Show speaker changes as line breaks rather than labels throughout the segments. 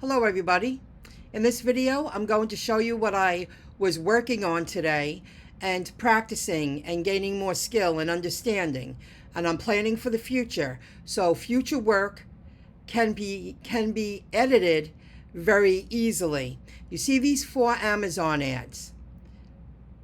Hello everybody. In this video I'm going to show you what I was working on today and practicing and gaining more skill and understanding, and I'm planning for the future so future work can be edited very easily. You see these 4 Amazon ads.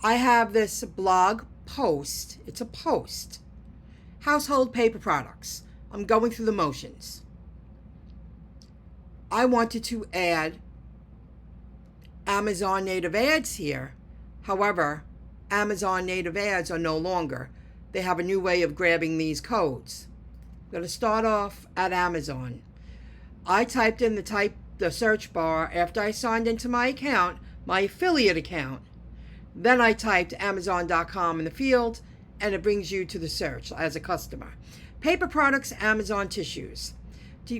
I have this blog post. It's a post. Household paper products. I'm going through the motions. I wanted to add Amazon native ads here. However, Amazon native ads are no longer. They have a new way of grabbing these codes. I'm going to start off at Amazon. I typed in the search bar after I signed into my account, my affiliate account. Then I typed Amazon.com in the field, and it brings you to the search as a customer. Paper products, Amazon tissues.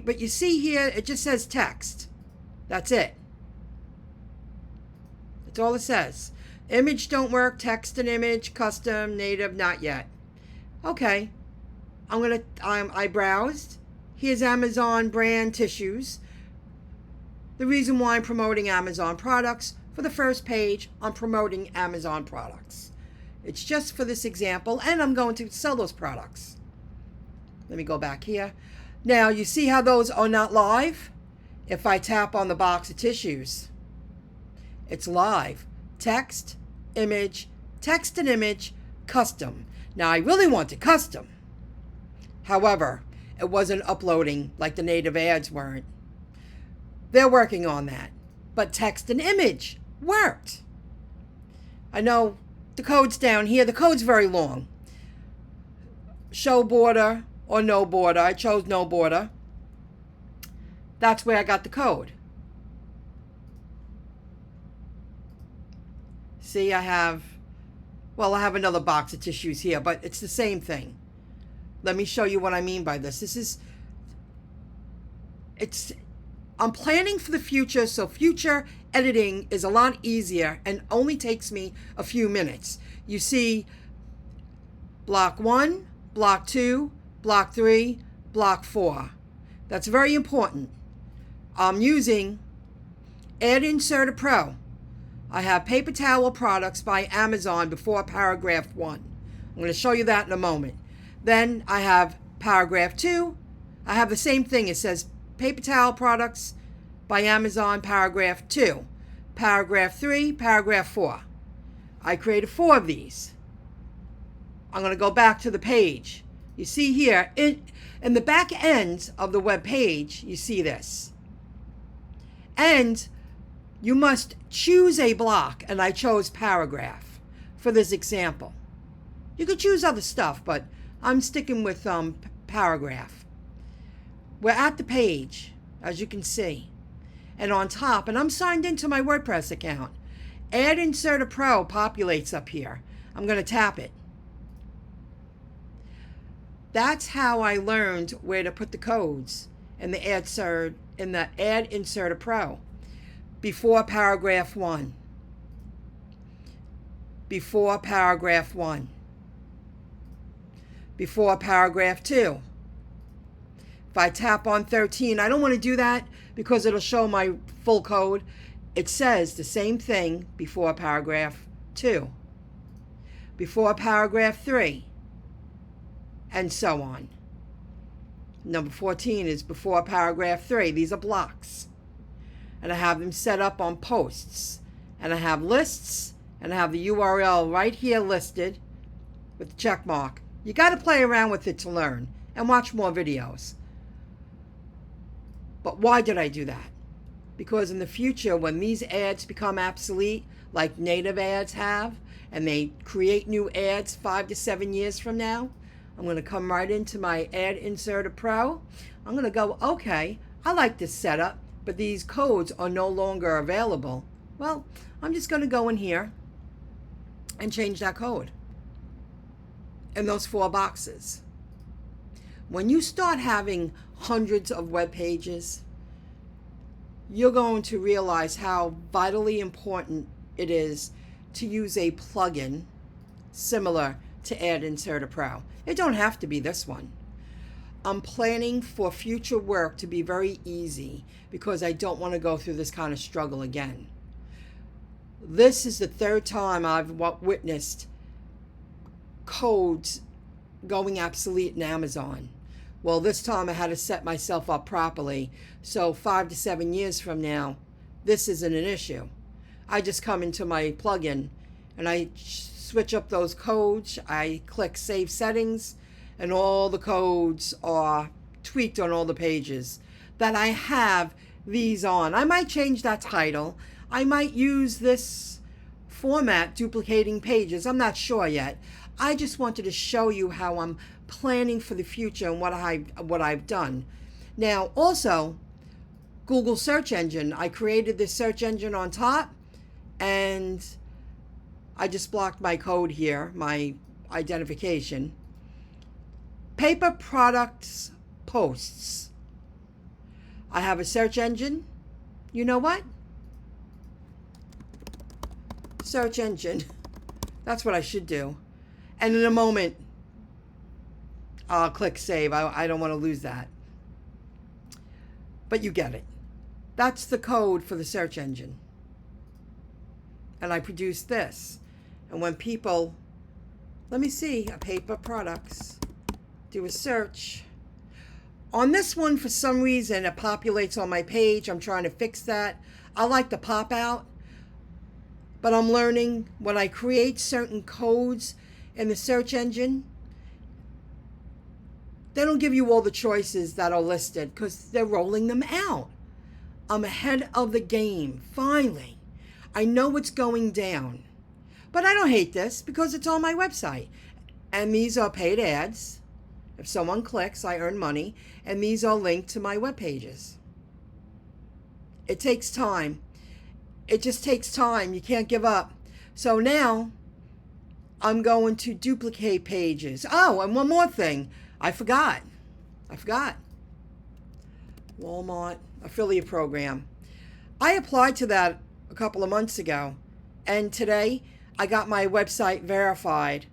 But you see here, it just says text. That's it. That's all it says. Image don't work, text and image, custom, native, not yet. Okay. I browsed. Here's Amazon brand tissues. The reason why I'm promoting Amazon products, for the first page, I'm promoting Amazon products. It's just for this example, and I'm going to sell those products. Let me go back here. Now, you see how those are not live? If I tap on the box of tissues, it's live. Text, image, text and image, custom. Now, I really want it custom. However, it wasn't uploading like the native ads weren't. They're working on that. But text and image worked. I know the code's down here. The code's very long. Show border or no border. I chose no border. That's where I got the code. See, I have another box of tissues here, but it's the same thing. Let me show you what I mean by this. I'm planning for the future, so future editing is a lot easier and only takes me a few minutes. You see, block 1, block 2, block 3, block 4. That's very important. I'm using Ad Inserter Pro. I have paper towel products by Amazon before paragraph 1. I'm going to show you that in a moment. Then I have paragraph 2. I have the same thing. It says paper towel products by Amazon, paragraph 2. Paragraph 3, paragraph 4. I created 4 of these. I'm going to go back to the page. You see here, in the back end of the web page, you see this. And you must choose a block, and I chose paragraph for this example. You could choose other stuff, but I'm sticking with paragraph. We're at the page, as you can see. And on top, and I'm signed into my WordPress account, Ad Inserter Pro populates up here. I'm going to tap it. That's how I learned where to put the codes in the Ad Inserter Pro. Before paragraph 1. Before paragraph 1. Before paragraph 2. If I tap on 13, I don't want to do that because it'll show my full code. It says the same thing before paragraph 2. Before paragraph 3. And so on. Number 14 is before paragraph 3. These are blocks. And I have them set up on posts. And I have lists. And I have the URL right here listed with the check mark. You got to play around with it to learn and watch more videos. But why did I do that? Because in the future, when these ads become obsolete, like native ads have, and they create new ads 5 to 7 years from now, I'm going to come right into my Ad Inserter Pro. I'm going to go, okay, I like this setup, but these codes are no longer available. Well, I'm just going to go in here and change that code in those 4 boxes. When you start having hundreds of web pages, you're going to realize how vitally important it is to use a plugin similar to Ad Inserter Pro. It don't have to be this one. I'm planning for future work to be very easy because I don't want to go through this kind of struggle again. This is the third time I've witnessed codes going obsolete in Amazon. Well, this time I had to set myself up properly. So 5 to 7 years from now, this isn't an issue. I just come into my plugin and I switch up those codes. I click Save Settings, and all the codes are tweaked on all the pages that I have these on. I might change that title. I might use this format, duplicating pages. I'm not sure yet. I just wanted to show you how I'm planning for the future and what I've done. Now, also, Google search engine. I created this search engine on top, and I just blocked my code here, my identification. Paper products posts. I have a search engine. You know what? Search engine. That's what I should do. And in a moment, I'll click save. I don't want to lose that. But you get it. That's the code for the search engine. And I produced this. And when people, let me see, paper products, do a search. On this one, for some reason, it populates on my page. I'm trying to fix that. I like the pop out. But I'm learning when I create certain codes in the search engine, they don't give you all the choices that are listed because they're rolling them out. I'm ahead of the game, finally. I know what's going down. But I don't hate this because it's on my website. And these are paid ads. If someone clicks, I earn money. And these are linked to my web pages. It takes time. It just takes time. You can't give up. So now I'm going to duplicate pages. Oh, and one more thing. I forgot. Walmart affiliate program. I applied to that a couple of months ago. And today I got my website verified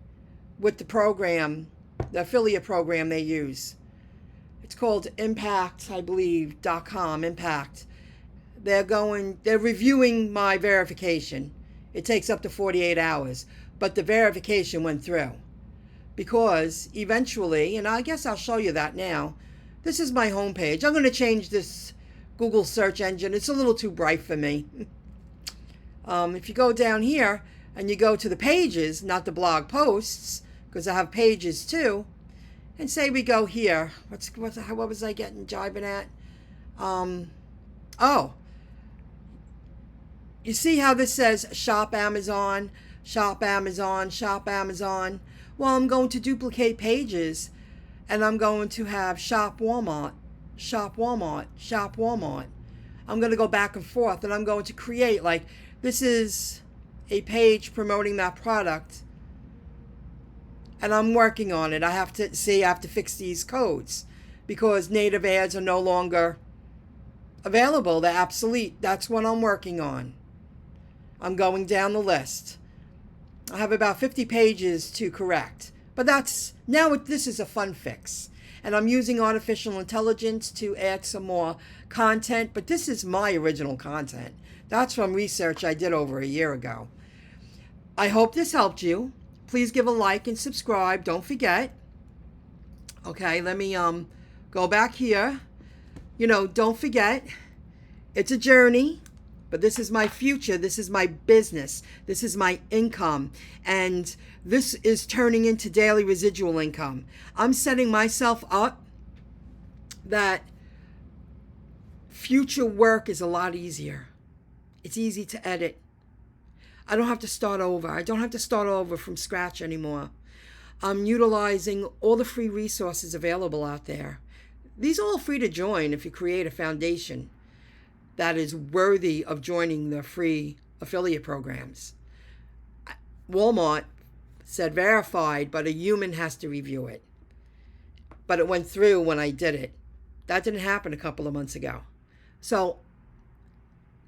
with the program, the affiliate program they use. It's called Impact, I believe, .com, Impact. They're reviewing my verification. It takes up to 48 hours, but the verification went through. Because eventually, and I guess I'll show you that now, this is my homepage. I'm going to change this Google search engine. It's a little too bright for me. If you go down here and you go to the pages, not the blog posts, because I have pages too, and say we go here. What was I jiving at? Oh, you see how this says Shop Amazon, Shop Amazon, Shop Amazon? Well, I'm going to duplicate pages, and I'm going to have Shop Walmart, Shop Walmart, Shop Walmart. I'm going to go back and forth, and I'm going to create, like, this is a page promoting that product, and I'm working on it. I have to fix these codes because native ads are no longer available. They're obsolete. That's what I'm working on. I'm going down the list. I have about 50 pages to correct. But this is a fun fix. And I'm using artificial intelligence to add some more content. But this is my original content. That's from research I did over a year ago. I hope this helped you. Please give a like and subscribe. Don't forget. Okay, let me go back here. Don't forget. It's a journey. But this is my future. This is my business. This is my income. And this is turning into daily residual income. I'm setting myself up that future work is a lot easier. It's easy to edit. I don't have to start over. I don't have to start over from scratch anymore. I'm utilizing all the free resources available out there. These are all free to join if you create a foundation that is worthy of joining the free affiliate programs. Walmart said verified, but a human has to review it. But it went through when I did it. That didn't happen a couple of months ago. So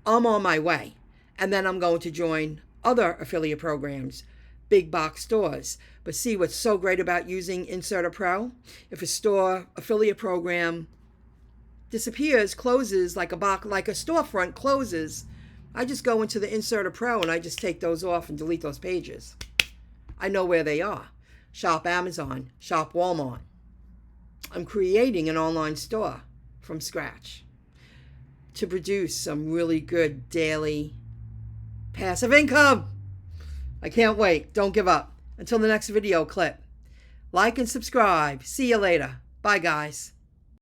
I'm on my way. And then I'm going to join other affiliate programs big box stores. But see what's so great about using Inserter Pro? If a store affiliate program disappears, closes, like a storefront closes, I just go into the Inserter Pro and I just take those off and delete those pages. I know where they are. Shop Amazon, shop Walmart. I'm creating an online store from scratch to produce some really good daily passive income. I can't wait. Don't give up. Until the next video clip. Like and subscribe. See you later. Bye, guys.